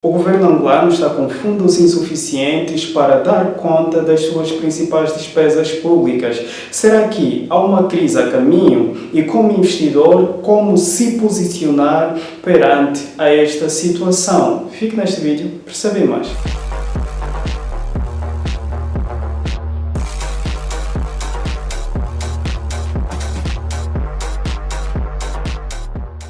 O governo angolano está com fundos insuficientes para dar conta das suas principais despesas públicas. Será que há uma crise a caminho? E como investidor, como se posicionar perante a esta situação? Fique neste vídeo para saber mais.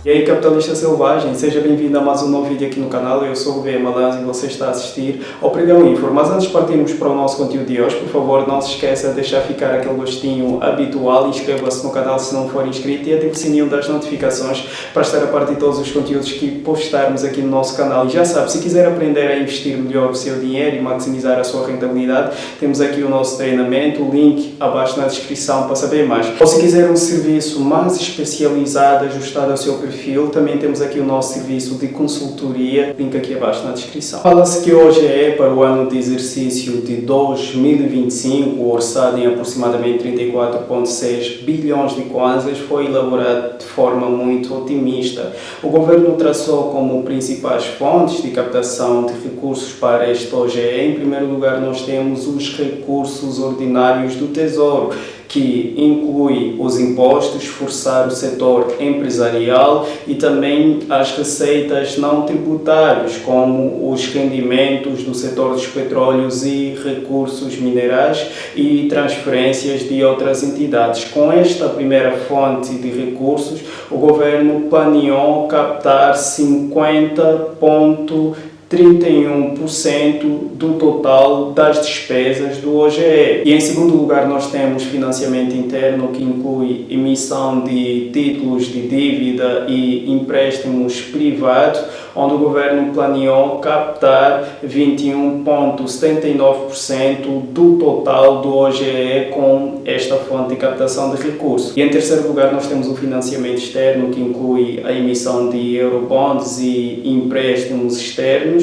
E aí, capitalista selvagem, seja bem-vindo a mais um novo vídeo aqui no canal. Eu sou o B. Malanz e você está a assistir ao Pregão Info. Mas antes de partirmos para o nosso conteúdo de hoje, por favor, não se esqueça de deixar ficar aquele gostinho habitual, inscreva-se no canal se não for inscrito e ative o sininho das notificações para estar a par de todos os conteúdos que postarmos aqui no nosso canal. E já sabe, se quiser aprender a investir melhor o seu dinheiro e maximizar a sua rentabilidade, temos aqui o nosso treinamento, o link abaixo na descrição para saber mais. Ou se quiser um serviço mais especializado, ajustado ao seu perfil, também temos aqui o nosso serviço de consultoria, link aqui abaixo na descrição. Fala-se que hoje é para o ano de exercício de 2025, orçado em aproximadamente 34,6 bilhões de kwanzas, foi elaborado de forma muito otimista. O governo traçou como principais fontes de captação de recursos para este OGE. Em primeiro lugar, nós temos os recursos ordinários do Tesouro, que inclui os impostos, forçar o setor empresarial e também as receitas não tributárias, como os rendimentos do setor dos petróleos e recursos minerais e transferências de outras entidades. Com esta primeira fonte de recursos, o governo planeou captar 50,31% do total das despesas do OGE. E em segundo lugar nós temos financiamento interno, que inclui emissão de títulos de dívida e empréstimos privados, onde o governo planeou captar 21,79% do total do OGE com esta fonte de captação de recursos. E em terceiro lugar nós temos o financiamento externo, que inclui a emissão de eurobonds e empréstimos externos.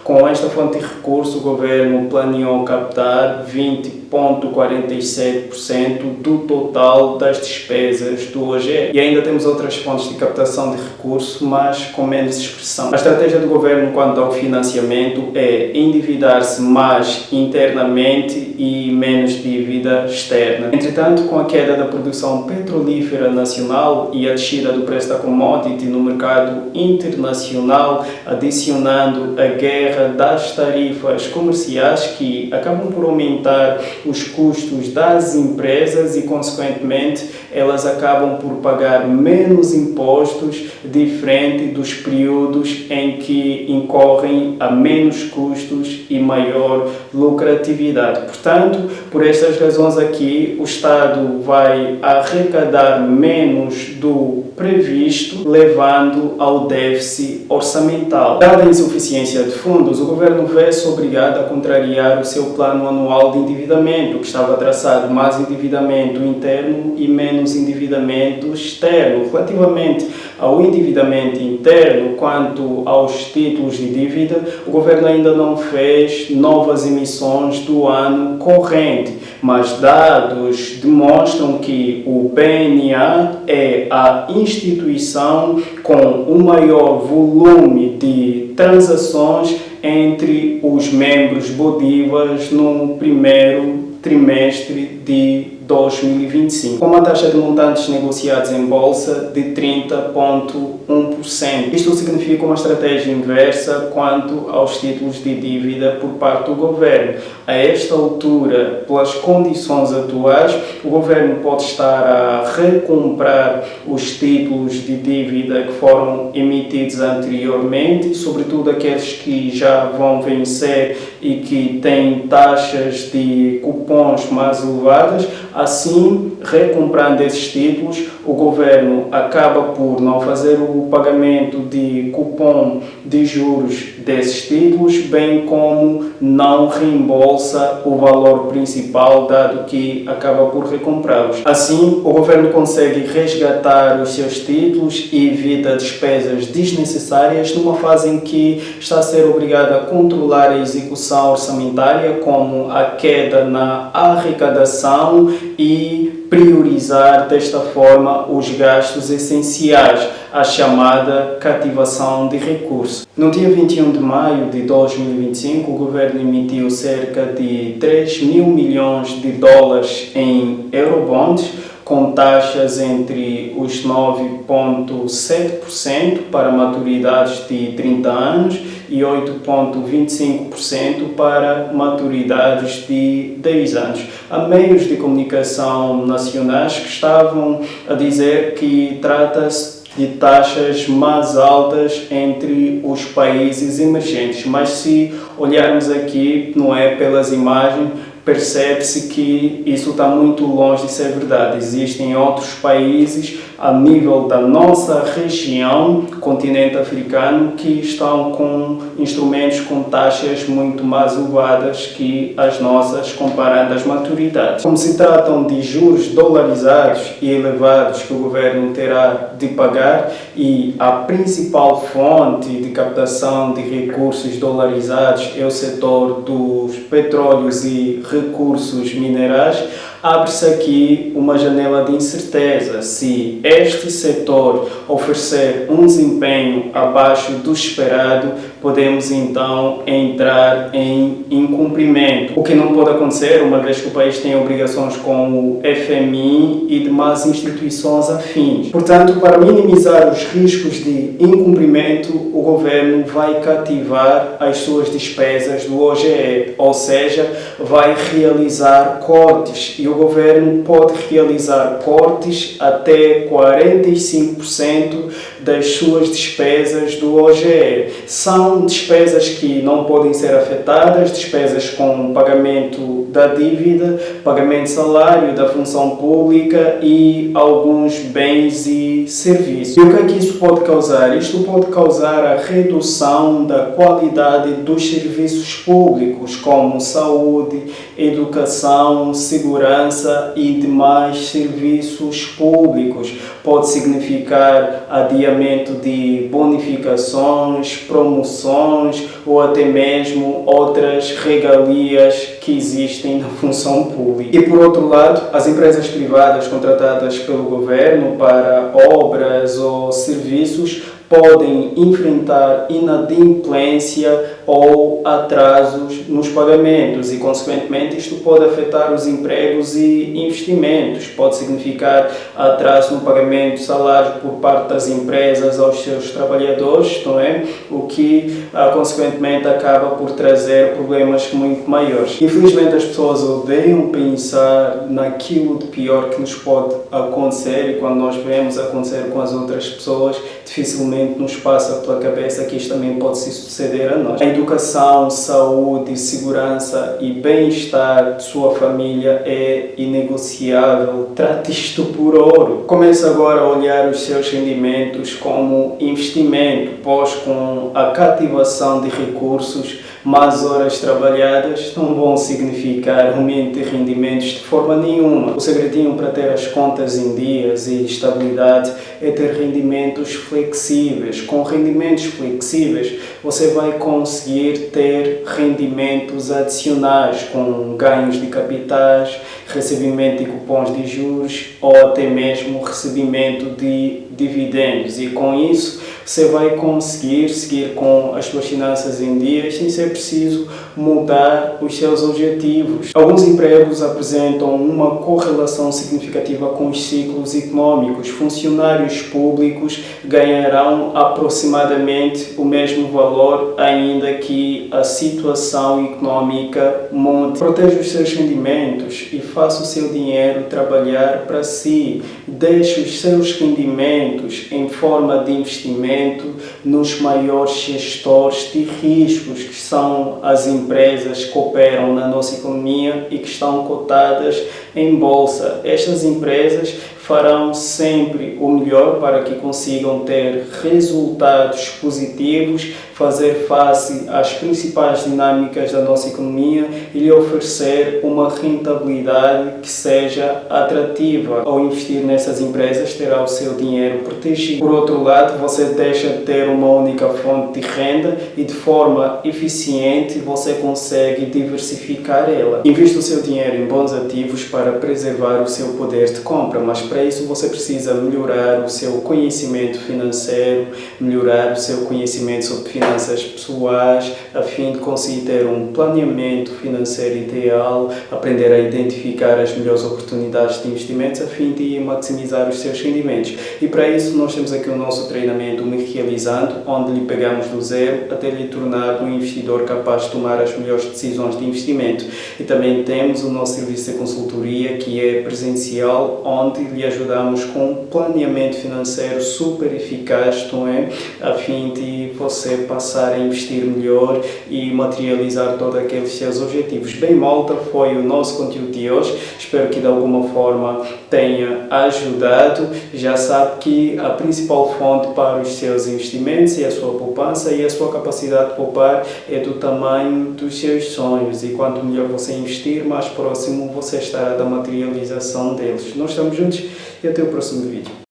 Com esta fonte de recurso, o governo planeou captar 20,47% do total das despesas do OGE. E ainda temos outras fontes de captação de recurso, mas com menos expressão. A estratégia do governo quanto ao financiamento é endividar-se mais internamente e menos dívida externa. Entretanto, com a queda da produção petrolífera nacional e a descida do preço da commodity no mercado internacional, adicionando a guerra das tarifas comerciais, que acabam por aumentar os custos das empresas e, consequentemente, elas acabam por pagar menos impostos, diferente dos períodos em que incorrem a menos custos e maior lucratividade. Portanto, por estas razões aqui, o Estado vai arrecadar menos do previsto, levando ao déficit orçamental. Dada a insuficiência de fundos, o governo vê-se obrigado a contrariar o seu plano anual de endividamento, que estava traçado mais endividamento interno e menos endividamento externo. Relativamente ao endividamento interno, quanto aos títulos de dívida, o governo ainda não fez novas emissões do ano corrente, mas dados demonstram que o BNA é a instituição com o maior volume de transações entre os membros Bodivas no primeiro trimestre de 2025, com uma taxa de montantes negociados em bolsa de 30,1%. Isto significa uma estratégia inversa quanto aos títulos de dívida por parte do governo. A esta altura, pelas condições atuais, o governo pode estar a recomprar os títulos de dívida que foram emitidos anteriormente, sobretudo aqueles que já vão vencer e que têm taxas de cupons mais elevadas. Assim, recomprando esses títulos, o governo acaba por não fazer o pagamento de cupom de juros desses títulos, bem como não reembolsa o valor principal, dado que acaba por recomprá-los. Assim, o governo consegue resgatar os seus títulos e evita despesas desnecessárias numa fase em que está a ser obrigado a controlar a execução orçamentária, como a queda na arrecadação e priorizar desta forma os gastos essenciais, a chamada cativação de recursos. No dia 21 de maio de 2025, o governo emitiu cerca de 3 mil milhões de dólares em eurobonds, com taxas entre os 9,7% para maturidades de 30 anos e 8,25% para maturidades de 10 anos. Há meios de comunicação nacionais que estavam a dizer que trata-se de taxas mais altas entre os países emergentes, mas se olharmos aqui, não é, pelas imagens, percebe-se que isso está muito longe de ser verdade. Existem outros países a nível da nossa região, continente africano, que estão com instrumentos com taxas muito mais elevadas que as nossas, comparando as maturidades. Como se tratam de juros dolarizados e elevados que o governo terá de pagar, e a principal fonte de captação de recursos dolarizados é o setor dos petróleos e recursos minerais, abre-se aqui uma janela de incerteza. Se este setor oferecer um desempenho abaixo do esperado, podemos então entrar em incumprimento, o que não pode acontecer, uma vez que o país tem obrigações com o FMI e demais instituições afins. Portanto, para minimizar os riscos de incumprimento, o governo vai cativar as suas despesas do OGE, ou seja, vai realizar cortes, e o governo pode realizar cortes até 45% das suas despesas do OGE. São despesas que não podem ser afetadas, despesas com pagamento da dívida, pagamento de salário da função pública e alguns bens e serviços. E o que é que isso pode causar? Isto pode causar a redução da qualidade dos serviços públicos, como saúde, educação, segurança e demais serviços públicos. Pode significar adiamento de bonificações, promoções ou até mesmo outras regalias que existem na função pública. E por outro lado, as empresas privadas contratadas pelo governo para obras ou serviços podem enfrentar inadimplência ou atrasos nos pagamentos e, consequentemente, isto pode afetar os empregos e investimentos. Pode significar atraso no pagamento de salário por parte das empresas aos seus trabalhadores, não é? O que, consequentemente, acaba por trazer problemas muito maiores. Infelizmente, as pessoas odeiam pensar naquilo de pior que nos pode acontecer, e quando nós vemos acontecer com as outras pessoas, dificilmente nos passa pela cabeça que isto também pode se suceder a nós. A educação, saúde, segurança e bem-estar de sua família é inegociável. Trate isto por ouro. Comece agora a olhar os seus rendimentos como investimento, pois com a cativação de recursos, mais horas trabalhadas não vão significar aumento de rendimentos de forma nenhuma. O segredinho para ter as contas em dias e estabilidade é ter rendimentos flexíveis. Com rendimentos flexíveis, você vai conseguir ter rendimentos adicionais, com ganhos de capitais, recebimento de cupons de juros ou até mesmo recebimento de dividendos. E com isso, você vai conseguir seguir com as suas finanças em dia sem ser preciso mudar os seus objetivos. Alguns empregos apresentam uma correlação significativa com os ciclos econômicos. Funcionários públicos ganharão aproximadamente o mesmo valor, ainda que a situação econômica mude. Proteja os seus rendimentos e faça o seu dinheiro trabalhar para si. Deixe os seus rendimentos em forma de investimento nos maiores gestores de riscos, que são as empresas que operam na nossa economia e que estão cotadas em bolsa. Estas empresas farão sempre o melhor para que consigam ter resultados positivos, fazer face às principais dinâmicas da nossa economia e lhe oferecer uma rentabilidade que seja atrativa. Ao investir nessas empresas, terá o seu dinheiro protegido. Por outro lado, você deixa de ter uma única fonte de renda e de forma eficiente você consegue diversificar ela. Invista o seu dinheiro em bons ativos para preservar o seu poder de compra, mas para isso você precisa melhorar o seu conhecimento financeiro, melhorar o seu conhecimento sobre finanças pessoais, a fim de conseguir ter um planeamento financeiro ideal, aprender a identificar as melhores oportunidades de investimentos a fim de maximizar os seus rendimentos. E para isso nós temos aqui o nosso treinamento Me Realizando, onde lhe pegamos do zero até lhe tornar um investidor capaz de tomar as melhores decisões de investimento. E também temos o nosso serviço de consultoria, que é presencial, onde lhe ajudamos com um planeamento financeiro super eficaz, não é? A fim de você passar a investir melhor e materializar todos aqueles seus objetivos. Bem, malta, foi o nosso conteúdo de hoje. Espero que de alguma forma tenha ajudado. Já sabe que a principal fonte para os seus investimentos é a sua poupança, e a sua capacidade de poupar é do tamanho dos seus sonhos, e quanto melhor você investir, mais próximo você estará da materialização deles. Nós estamos juntos e até o próximo vídeo.